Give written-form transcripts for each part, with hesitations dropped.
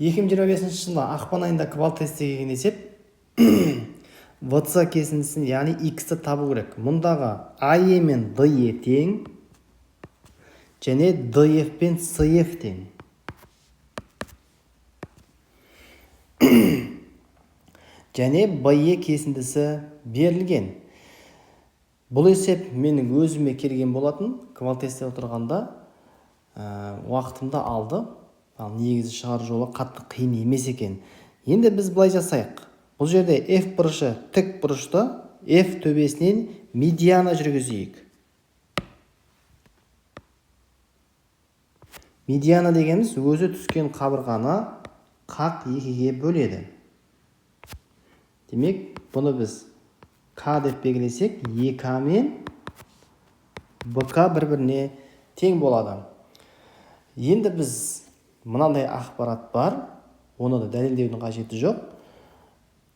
2025 жылы ақпан айында квал тестіген есеп ВЦ кесіндісін, яғни X-ті табу керек. Мұндағы AE мен DE тең, және DF пен CF тең. Және BE кесіндісі берілген. Бұл есеп менің өзіме келген болатын. Квал тестте отырғанда уақытымда алды. Ал негізі шығару жолы қатты қиын емес екен. Енді біз былай жасайық. Бұл жерде F бұрышы тік бұрышты, F төбесінен медиана жүргізейік. Медиана дегеніміз өзі түскен қабырғаны қақ екіге бөледі. Демек, бұны біз К деп белгілесек, EK мен BK бір-біріне тең болады. Енді біз мынандай ақпарат бар, оны да дәлелдеудің қажеті жоқ.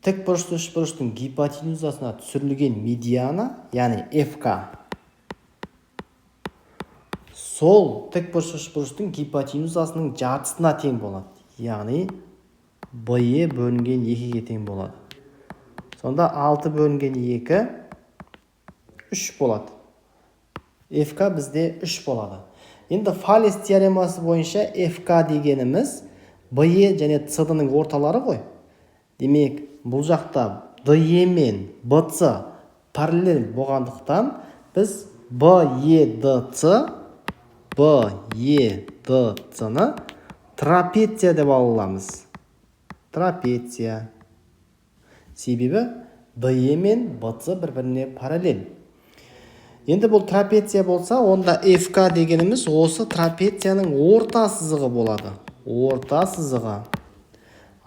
Тік бұрышты үш бұрыштың гипотенузасына түсірілген медиана, яғни FK, сол тік бұрышты үш бұрыштың гипотенузасының жартысына тең болады. Яғни BE бөлінген 2-ге тең болады. Сонда 6 бөлінген 2 3 болады. FK бізде 3 болады. Енді Фалес теоремасы бойынша FK дегеніміз BE және CD-ның орталары ғой. Демек, бұл жақта DE мен BC параллель болғандықтан біз BEDC-ны трапеция деп аламыз. Трапеция. Себебі DE мен BC бір-біріне параллель. Енді бұл трапеция болса, онда FK дегеніміз осы трапецияның орта сызығы болады. Орта сызығы.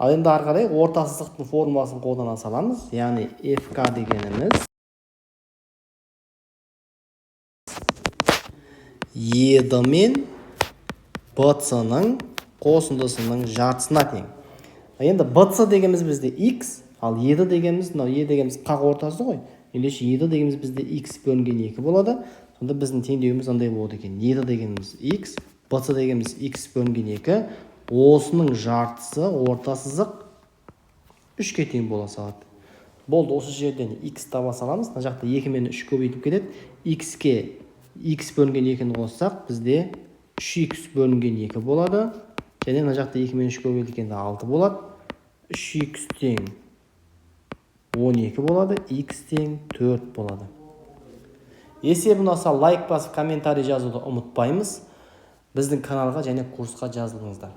Ал енді ары қарай орта сызықтың формуласын қолдана саламыз. Яғни FK дегеніміз ED мен BC-ның қосындысының жартысына тең. Енді BC дегеніміз бізде X, ал ED дегеніміз, E дегеніміз қақ ортасы ғой. Ендеше ED дегеніміз бізде X бөлінген 2 болады. Сонда біздің теңдеуіміз андай болады екен. ED дегеніміз X, BC дегеніміз X бөлінген 2. Осының жартысы орта сызық 3-ке тең бола салады. Болды, осы жерден X таба саламыз. Мына жақта 2 мен 3 көбейтіп кетеді. X-ке X бөлінген 2-ні қоссақ, бізде 3X бөлінген 2 болады. Және мына жақта 2 мен 3 көбейтілгенде 6 болады. 3X тең 12 болады, X тең 4 болады. Есебі ұнаса лайк басып, комментарий жазуды ұмытпаймыз. Біздің каналға және курсқа жазылыңыздар.